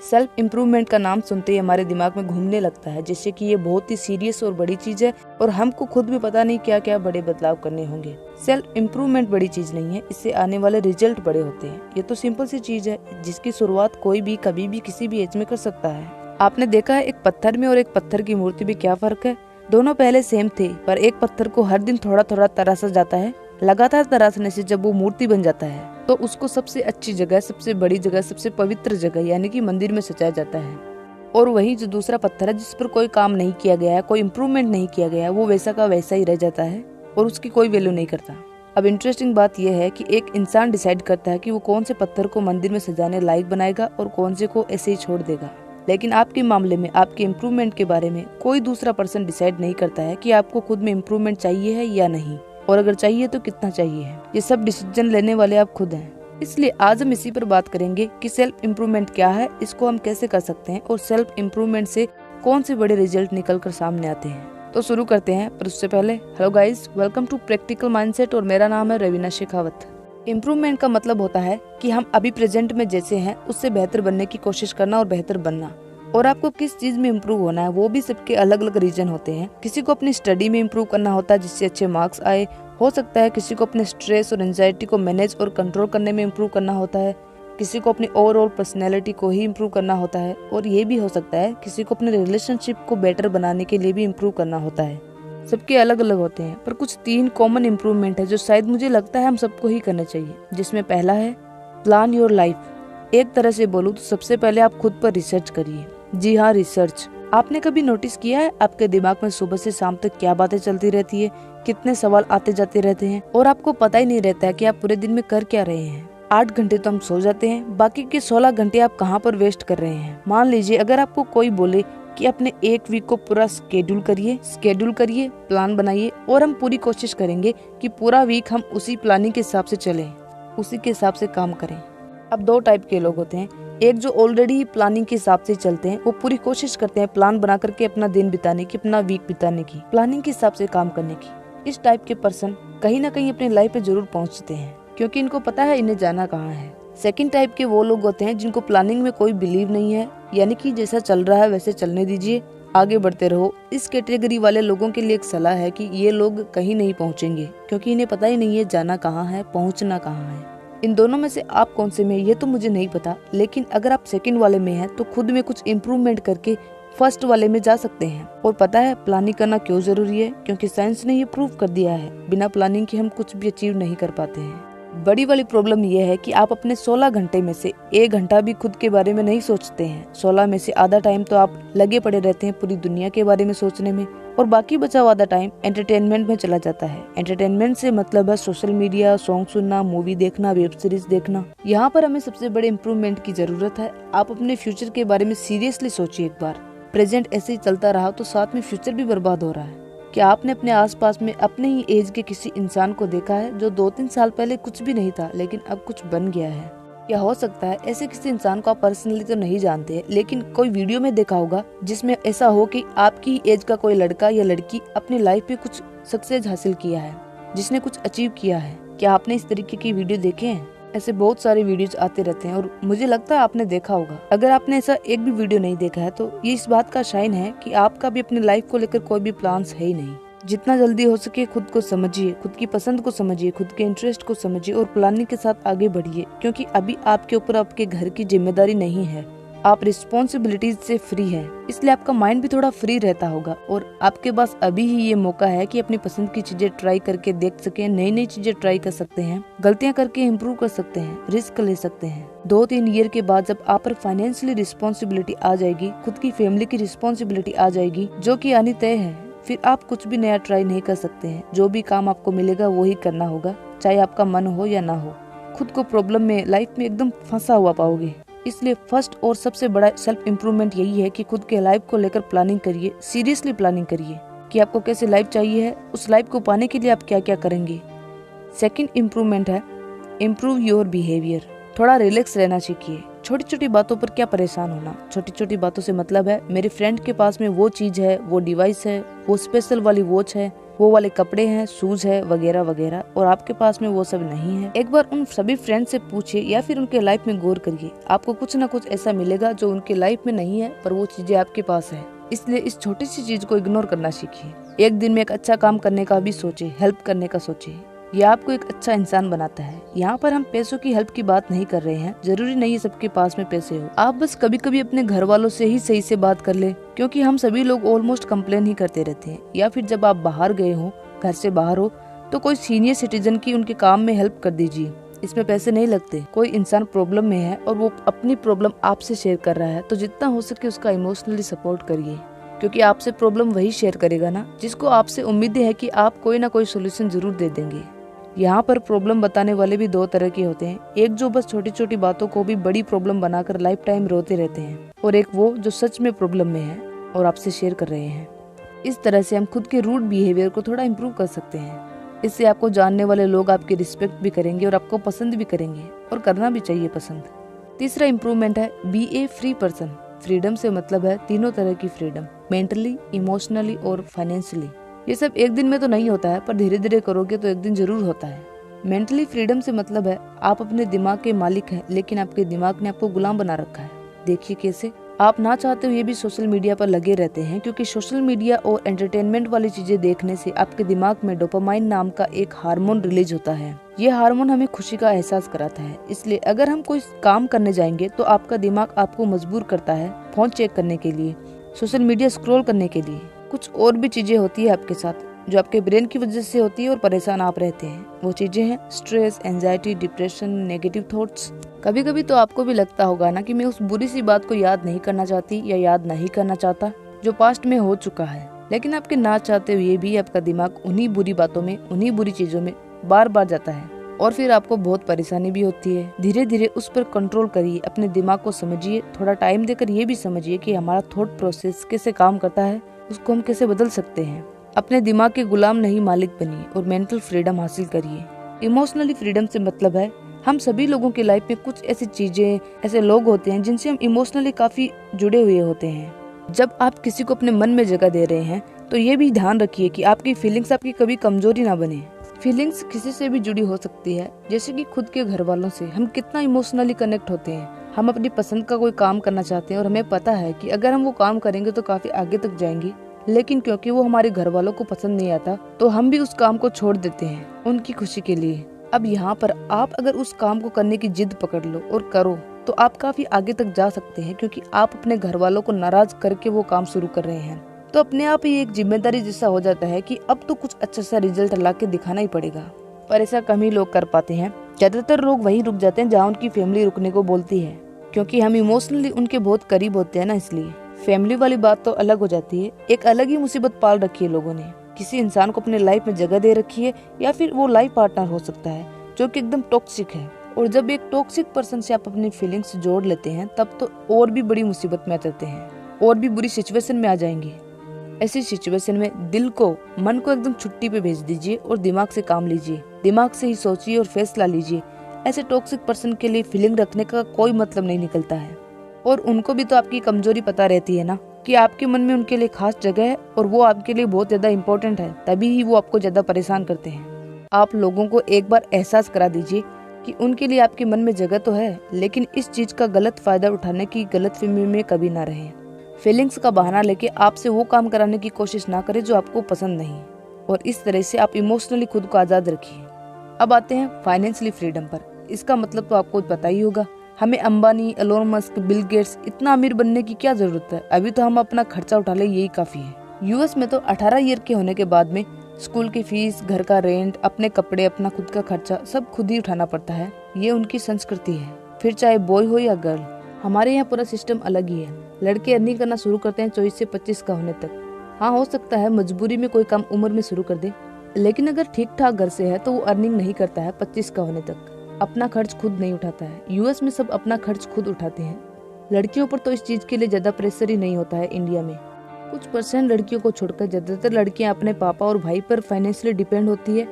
Self improvement का नाम सुनते ही हमारे दिमाग में घूमने लगता है जैसे कि ये बहुत ही सीरियस और बड़ी चीज है और हमको खुद भी पता नहीं क्या क्या बड़े बदलाव करने होंगे। सेल्फ इम्प्रूवमेंट बड़ी चीज नहीं है, इससे आने वाले रिजल्ट बड़े होते हैं। ये तो सिंपल सी चीज है जिसकी शुरुआत कोई भी कभी भी किसी भी एज में कर सकता है। आपने देखा है एक पत्थर में और एक पत्थर की मूर्ति में क्या फर्क है? दोनों पहले सेम थे, पर एक पत्थर को हर दिन थोड़ा थोड़ा तराशा जाता है। लगातार तराशने से जब वो मूर्ति बन जाता है तो उसको सबसे अच्छी जगह, सबसे बड़ी जगह, सबसे पवित्र जगह यानी कि मंदिर में सजाया जाता है। और वही जो दूसरा पत्थर है जिस पर कोई काम नहीं किया गया है, कोई इम्प्रूवमेंट नहीं किया गया है, वो वैसा का वैसा ही रह जाता है और उसकी कोई वैल्यू नहीं करता। अब इंटरेस्टिंग बात यह है कि एक इंसान डिसाइड करता है कि वो कौन से पत्थर को मंदिर में सजाने लायक बनाएगा और कौन से को ऐसे ही छोड़ देगा। लेकिन आपके मामले में आपके इम्प्रूवमेंट के बारे में कोई दूसरा पर्सन डिसाइड नहीं करता है कि आपको खुद में इम्प्रूवमेंट चाहिए है या नहीं, और अगर चाहिए तो कितना चाहिए है। ये सब डिसीजन लेने वाले आप खुद हैं। इसलिए आज हम इसी पर बात करेंगे कि सेल्फ इम्प्रूवमेंट क्या है, इसको हम कैसे कर सकते हैं और सेल्फ इम्प्रूवमेंट से कौन से बड़े रिजल्ट निकल कर सामने आते हैं। तो शुरू करते हैं, पर उससे पहले hello guys, welcome to practical mindset और मेरा नाम है रवीना शेखावत। इम्प्रूवमेंट का मतलब होता है कि हम अभी प्रेजेंट में जैसे हैं उससे बेहतर बनने की कोशिश करना और बेहतर बनना। और आपको किस चीज में इम्प्रूव होना है वो भी सबके अलग अलग रीजन होते हैं। किसी को अपनी स्टडी में इम्प्रूव करना होता है जिससे अच्छे मार्क्स आए, हो सकता है किसी को अपने स्ट्रेस और एंजाइटी को मैनेज और कंट्रोल करने में इम्प्रूव करना होता है, किसी को अपनी ओवरऑल पर्सनैलिटी को ही इम्प्रूव करना होता है, और ये भी हो सकता है किसी को अपने रिलेशनशिप को बेटर बनाने के लिए भी इम्प्रूव करना होता है। सबके अलग अलग होते हैं, पर कुछ 3 कॉमन इम्प्रूवमेंट है जो शायद मुझे लगता है हम सबको ही करने चाहिए। जिसमें पहला है प्लान योर लाइफ। एक तरह से बोलूँ तो सबसे पहले आप खुद पर रिसर्च करिए। जी हाँ, रिसर्च। आपने कभी नोटिस किया है आपके दिमाग में सुबह से शाम तक क्या बातें चलती रहती है, कितने सवाल आते जाते रहते हैं और आपको पता ही नहीं रहता है कि आप पूरे दिन में कर क्या रहे हैं। 8 घंटे तो हम सो जाते हैं, बाकी के 16 घंटे आप कहाँ पर वेस्ट कर रहे हैं। मान लीजिए अगर आपको कोई बोले कि अपने एक वीक को पूरा स्केड्यूल करिए, प्लान बनाइए और हम पूरी कोशिश करेंगे कि पूरा वीक हम उसी प्लानिंग के हिसाब से चलें, उसी के हिसाब से काम करें। अब 2 टाइप के लोग होते हैं। एक जो ऑलरेडी ही प्लानिंग के हिसाब से चलते हैं, वो पूरी कोशिश करते हैं प्लान बना करके अपना दिन बिताने की, अपना वीक बिताने की, प्लानिंग के हिसाब से काम करने की। इस टाइप के पर्सन कहीं ना कहीं अपनी लाइफ पे जरूर पहुंचते हैं क्योंकि इनको पता है इन्हें जाना कहाँ है। सेकंड टाइप के वो लोग होते हैं जिनको प्लानिंग में कोई बिलीव नहीं है, यानी कि जैसा चल रहा है वैसे चलने दीजिए, आगे बढ़ते रहो। इस कैटेगरी वाले लोगों के लिए एक सलाह है कि ये लोग कहीं नहीं पहुंचेंगे क्योंकि इन्हें पता ही नहीं है जाना कहाँ है, पहुंचना कहाँ है। इन दोनों में से आप कौन से में ये तो मुझे नहीं पता, लेकिन अगर आप सेकंड वाले में हैं तो खुद में कुछ इम्प्रूवमेंट करके फर्स्ट वाले में जा सकते हैं। और पता है प्लानिंग करना क्यों जरूरी है? क्योंकि साइंस ने ये प्रूव कर दिया है बिना प्लानिंग के हम कुछ भी अचीव नहीं कर पाते हैं। बड़ी वाली प्रॉब्लम यह है कि आप अपने 16 घंटे में से 1 घंटा भी खुद के बारे में नहीं सोचते हैं। 16 में से आधा टाइम तो आप लगे पड़े रहते हैं पूरी दुनिया के बारे में सोचने में, और बाकी बचा हुआ आधा टाइम एंटरटेनमेंट में चला जाता है। एंटरटेनमेंट से मतलब है सोशल मीडिया, सॉन्ग सुनना, मूवी देखना, वेब सीरीज देखना। यहाँ पर हमें सबसे बड़े इम्प्रूवमेंट की जरूरत है। आप अपने फ्यूचर के बारे में सीरियसली सोचिए एक बार। प्रेजेंट ऐसे ही चलता रहा तो साथ में फ्यूचर भी बर्बाद हो रहा है। क्या आपने अपने आसपास में अपने ही एज के किसी इंसान को देखा है जो 2-3 साल पहले कुछ भी नहीं था लेकिन अब कुछ बन गया है? या हो सकता है ऐसे किसी इंसान को आप पर्सनली तो नहीं जानते, लेकिन कोई वीडियो में देखा होगा जिसमें ऐसा हो कि आपकी ही एज का कोई लड़का या लड़की अपनी लाइफ में कुछ सक्सेस हासिल किया है, जिसने कुछ अचीव किया है। क्या आपने इस तरीके की वीडियो देखे हैं? ऐसे बहुत सारे वीडियोज आते रहते हैं और मुझे लगता है आपने देखा होगा। अगर आपने ऐसा एक भी वीडियो नहीं देखा है तो ये इस बात का साइन है कि आपका भी अपनी लाइफ को लेकर कोई भी प्लान्स है ही नहीं। जितना जल्दी हो सके खुद को समझिए, खुद की पसंद को समझिए, खुद के इंटरेस्ट को समझिए और प्लानिंग के साथ आगे बढ़िए, क्योंकि अभी आपके ऊपर आपके घर की जिम्मेदारी नहीं है। आप रिस्पॉन्सिबिलिटीज से फ्री हैं, इसलिए आपका माइंड भी थोड़ा फ्री रहता होगा और आपके पास अभी ही ये मौका है कि अपनी पसंद की चीजें ट्राई करके देख सकें, नई नई चीजें ट्राई कर सकते हैं, गलतियां करके इम्प्रूव कर सकते हैं, रिस्क ले सकते हैं। 2-3 ईयर के बाद जब आप पर फाइनेंशियली रिस्पॉन्सिबिलिटी आ जाएगी, खुद की फैमिली की रिस्पॉन्सिबिलिटी आ जाएगी जो कि आनी तय है, फिर आप कुछ भी नया ट्राई नहीं कर सकते हैं। जो भी काम आपको मिलेगा वो ही करना होगा, चाहे आपका मन हो या ना हो। खुद को प्रॉब्लम में, लाइफ में एकदम फंसा हुआ पाओगे। इसलिए फर्स्ट और सबसे बड़ा सेल्फ इम्प्रूवमेंट यही है कि खुद के लाइफ को लेकर प्लानिंग करिए, सीरियसली प्लानिंग करिए कि आपको कैसे लाइफ चाहिए है, उस लाइफ को पाने के लिए आप क्या क्या करेंगे। सेकंड इम्प्रूवमेंट है इम्प्रूव योर बिहेवियर। थोड़ा रिलैक्स रहना सीखिए। छोटी छोटी बातों पर क्या परेशान होना। छोटी छोटी बातों से मतलब है मेरे फ्रेंड के पास में वो चीज है, वो डिवाइस है, वो स्पेशल वाली वॉच है, वो वाले कपड़े हैं, शूज है वगैरह वगैरह, और आपके पास में वो सब नहीं है। एक बार उन सभी फ्रेंड से पूछिए या फिर उनके लाइफ में गौर करिए, आपको कुछ ना कुछ ऐसा मिलेगा जो उनके लाइफ में नहीं है पर वो चीजें आपके पास है। इसलिए इस छोटी सी चीज को इग्नोर करना सीखिए। एक दिन में एक अच्छा काम करने का भी सोचिए, हेल्प करने का सोचिए, यह आपको एक अच्छा इंसान बनाता है। यहाँ पर हम पैसों की हेल्प की बात नहीं कर रहे हैं, जरूरी नहीं है सबके पास में पैसे हो। आप बस कभी कभी अपने घर वालों से ही सही से बात कर ले, क्योंकि हम सभी लोग ऑलमोस्ट कंप्लेन ही करते रहते हैं। या फिर जब आप बाहर गए हो, घर से बाहर हो, तो कोई सीनियर सिटीजन की उनके काम में हेल्प कर दीजिए। इसमें पैसे नहीं लगते। कोई इंसान प्रॉब्लम में है और वो अपनी प्रॉब्लम आपसे शेयर कर रहा है, तो जितना हो सके उसका इमोशनली सपोर्ट करिए, क्योंकि आपसे प्रॉब्लम वही शेयर करेगा ना जिसको आपसे उम्मीद है कि आप कोई ना कोई सोल्यूशन जरूर दे देंगे। यहाँ पर प्रॉब्लम बताने वाले भी दो तरह के होते हैं, एक जो बस छोटी छोटी बातों को भी बड़ी प्रॉब्लम बनाकर लाइफ टाइम रोते रहते हैं, और एक वो जो सच में प्रॉब्लम में है और आपसे शेयर कर रहे हैं। इस तरह से हम खुद के रूड बिहेवियर को थोड़ा इम्प्रूव कर सकते हैं। इससे आपको जानने वाले लोग आपकी रिस्पेक्ट भी करेंगे और आपको पसंद भी करेंगे, और करना भी चाहिए पसंद। तीसरा इम्प्रूवमेंट है बी ए फ्री पर्सन। फ्रीडम से मतलब है तीनों तरह की फ्रीडम, मेंटली, इमोशनली और फाइनेंशियली। ये सब एक दिन में तो नहीं होता है, पर धीरे धीरे करोगे तो एक दिन जरूर होता है। मेंटली फ्रीडम से मतलब है आप अपने दिमाग के मालिक हैं, लेकिन आपके दिमाग ने आपको गुलाम बना रखा है। देखिए कैसे। आप ना चाहते हुए भी सोशल मीडिया पर लगे रहते हैं, क्योंकि सोशल मीडिया और एंटरटेनमेंट वाली चीजें देखने से आपके दिमाग में डोपामाइन नाम का एक हार्मोन रिलीज होता है। ये हार्मोन हमें खुशी का एहसास कराता है। इसलिए अगर हम कोई काम करने जाएंगे तो आपका दिमाग आपको मजबूर करता है फोन चेक करने के लिए, सोशल मीडिया स्क्रॉल करने के लिए। कुछ और भी चीजें होती है आपके साथ जो आपके ब्रेन की वजह से होती है और परेशान आप रहते हैं। वो चीजें हैं stress, anxiety, depression, negative thoughts. कभी कभी तो आपको भी लगता होगा ना कि मैं उस बुरी सी बात को याद नहीं करना चाहती या याद नहीं करना चाहता जो पास्ट में हो चुका है, लेकिन आपके ना चाहते हुए भी आपका दिमाग उन्हीं बुरी बातों में, उन्हीं बुरी चीजों में बार बार जाता है, और फिर आपको बहुत परेशानी भी होती है। धीरे धीरे उस पर कंट्रोल करिए, अपने दिमाग को समझिए, थोड़ा टाइम देकर ये भी समझिए कि हमारा थॉट प्रोसेस कैसे काम करता है, उसको हम कैसे बदल सकते हैं। अपने दिमाग के गुलाम नहीं, मालिक बनिए और मेंटल फ्रीडम हासिल करिए। इमोशनली फ्रीडम से मतलब है हम सभी लोगों की लाइफ में कुछ ऐसी चीजें, ऐसे लोग होते हैं जिनसे हम इमोशनली काफी जुड़े हुए होते हैं। जब आप किसी को अपने मन में जगह दे रहे हैं तो ये भी ध्यान रखिए कि आपकी फीलिंग्स आपकी कभी कमजोरी ना बने। फीलिंग्स किसी से भी जुड़ी हो सकती है, जैसे कि खुद के घर वालों से हम कितना इमोशनली कनेक्ट होते हैं। हम अपनी पसंद का कोई काम करना चाहते हैं और हमें पता है कि अगर हम वो काम करेंगे तो काफी आगे तक जाएंगे, लेकिन क्योंकि वो हमारे घर वालों को पसंद नहीं आता तो हम भी उस काम को छोड़ देते हैं उनकी खुशी के लिए। अब यहाँ पर आप अगर उस काम को करने की जिद पकड़ लो और करो तो आप काफी आगे तक जा सकते हैं, क्योंकि आप अपने घर वालों को नाराज करके वो काम शुरू कर रहे हैं। तो अपने आप ही एक जिम्मेदारी जैसा हो जाता है कि अब तो कुछ अच्छा सा रिजल्ट ला के दिखाना ही पड़ेगा। पर ऐसा कम ही लोग कर पाते हैं। ज्यादातर लोग वहीं रुक जाते हैं जहाँ उनकी फैमिली रुकने को बोलती है, क्योंकि हम इमोशनली उनके बहुत करीब होते हैं ना, इसलिए। फैमिली वाली बात तो अलग हो जाती है। एक अलग ही मुसीबत पाल रखी है लोगों ने। किसी इंसान को अपने लाइफ में जगह दे रखी है, या फिर वो लाइफ पार्टनर हो सकता है जो कि एकदम टॉक्सिक है। और जब एक टॉक्सिक पर्सन से आप अपनी फीलिंग्स जोड़ लेते हैं तब तो और भी बड़ी मुसीबत में आ जाते हैं, और भी बुरी सिचुएशन में आ जाएंगे। ऐसी सिचुएशन में दिल को, मन को एकदम छुट्टी पे भेज दीजिए और दिमाग से काम लीजिए। दिमाग से ही सोचिए और फैसला लीजिए। ऐसे टॉक्सिक पर्सन के लिए फीलिंग रखने का कोई मतलब नहीं निकलता है, और उनको भी तो आपकी कमजोरी पता रहती है ना कि आपके मन में उनके लिए खास जगह है और वो आपके लिए बहुत ज्यादा इम्पोर्टेंट है, तभी ही वो आपको ज्यादा परेशान करते हैं। आप लोगों को एक बार एहसास करा दीजिए कि उनके लिए आपके मन में जगह तो है, लेकिन इस चीज का गलत फायदा उठाने की गलतफहमी में कभी ना रहे। फीलिंग्स का बहाना लेके आपसे वो काम कराने की कोशिश ना करें जो आपको पसंद नहीं, और इस तरह से आप इमोशनली खुद को आजाद रखिए। अब आते हैं फाइनेंशियली फ्रीडम पर। इसका मतलब तो आपको पता ही होगा। हमें Ambani, Elon Musk, Bill Gates इतना अमीर बनने की क्या जरूरत है। अभी तो हम अपना खर्चा उठा ले, यही काफी है। यूएस में तो 18 ईयर के होने के बाद में स्कूल की फीस, घर का रेंट, अपने कपड़े, अपना खुद का खर्चा सब खुद ही उठाना पड़ता है। ये उनकी संस्कृति है, फिर चाहे बॉय हो या गर्ल। हमारे यहाँ पूरा सिस्टम अलग ही है। लड़के अर्निंग करना शुरू करते हैं 24 से 25 का होने तक। हाँ, हो सकता है मजबूरी में कोई कम उम्र में शुरू कर दे, लेकिन अगर ठीक ठाक घर से है तो वो अर्निंग नहीं करता है 25 का होने तक। अपना खर्च खुद नहीं उठाता है। यूएस में सब अपना खर्च खुद उठाते हैं। लड़कियों पर तो इस चीज के लिए ज्यादा प्रेशर ही नहीं होता है। इंडिया में कुछ % लड़कियों को छोड़कर ज्यादातर लड़कियां अपने पापा और भाई पर फाइनेंशियली डिपेंड होती है,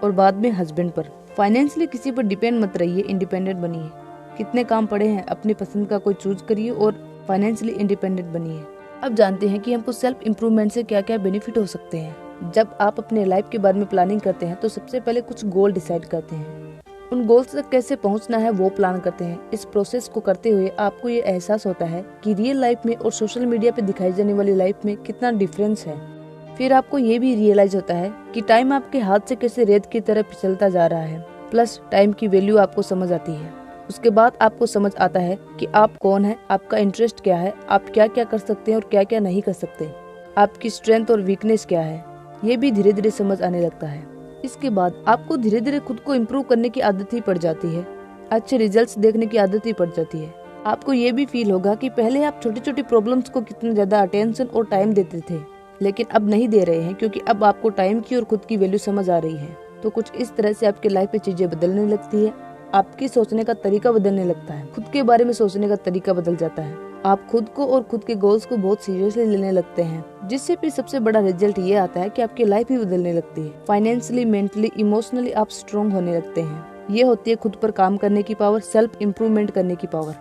और बाद में हस्बैंड पर। फाइनेंशियली किसी पर डिपेंड मत रहिए, इंडिपेंडेंट बनिए। कितने काम पड़े हैं, अपनी पसंद का कोई चूज करिए और फाइनेंशियली इंडिपेंडेंट बनिए। अब जानते हैं कि हमको सेल्फ इम्प्रूवमेंट से क्या क्या बेनिफिट हो सकते हैं। जब आप अपने लाइफ के बारे में प्लानिंग करते हैं तो सबसे पहले कुछ गोल डिसाइड करते हैं, उन गोल्स तक कैसे पहुंचना है वो प्लान करते हैं। इस प्रोसेस को करते हुए आपको ये एहसास होता है कि रियल लाइफ में और सोशल मीडिया पे दिखाई जाने वाली लाइफ में कितना डिफरेंस है। फिर आपको ये भी रियलाइज होता है कि टाइम आपके हाथ से कैसे रेत की तरह फिसलता जा रहा है, प्लस टाइम की वैल्यू आपको समझ आती है। उसके बाद आपको समझ आता है कि आप कौन है, आपका इंटरेस्ट क्या है, आप क्या क्या कर सकते हैं और क्या क्या नहीं कर सकते, आपकी स्ट्रेंथ और वीकनेस क्या है, ये भी धीरे धीरे समझ आने लगता है। इसके बाद आपको धीरे धीरे खुद को इम्प्रूव करने की आदत ही पड़ जाती है, अच्छे रिजल्ट्स देखने की आदत ही पड़ जाती है। आपको ये भी फील होगा कि पहले आप छोटी छोटी प्रॉब्लम्स को कितना ज्यादा अटेंशन और टाइम देते थे, लेकिन अब नहीं दे रहे हैं, क्योंकि अब आपको टाइम की और खुद की वैल्यू समझ आ रही है। तो कुछ इस तरह से आपकी लाइफ में चीजें बदलने लगती है, आपकी सोचने का तरीका बदलने लगता है, खुद के बारे में सोचने का तरीका बदल जाता है। आप खुद को और खुद के गोल्स को बहुत सीरियसली लेने लगते हैं, जिससे फिर सबसे बड़ा रिजल्ट ये आता है कि आपकी लाइफ ही बदलने लगती है। फाइनेंशियली, मेंटली, इमोशनली आप स्ट्रॉन्ग होने लगते हैं। ये होती है खुद पर काम करने की पावर, सेल्फ इम्प्रूवमेंट करने की पावर।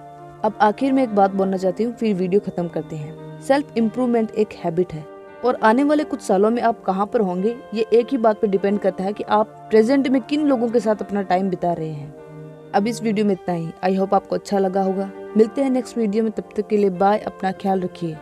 अब आखिर में एक बात बोलना चाहती हूँ, फिर वीडियो खत्म करते हैं। सेल्फ इम्प्रूवमेंट एक हैबिट है और आने वाले कुछ सालों में आप कहाँ पर होंगे ये एक ही बात पर डिपेंड करता है कि आप प्रेजेंट में किन लोगों के साथ अपना टाइम बिता रहे हैं। अब इस वीडियो में इतना ही। आई होप आपको अच्छा लगा होगा। मिलते हैं नेक्स्ट वीडियो में, तब तक के लिए बाय, अपना ख्याल रखिए।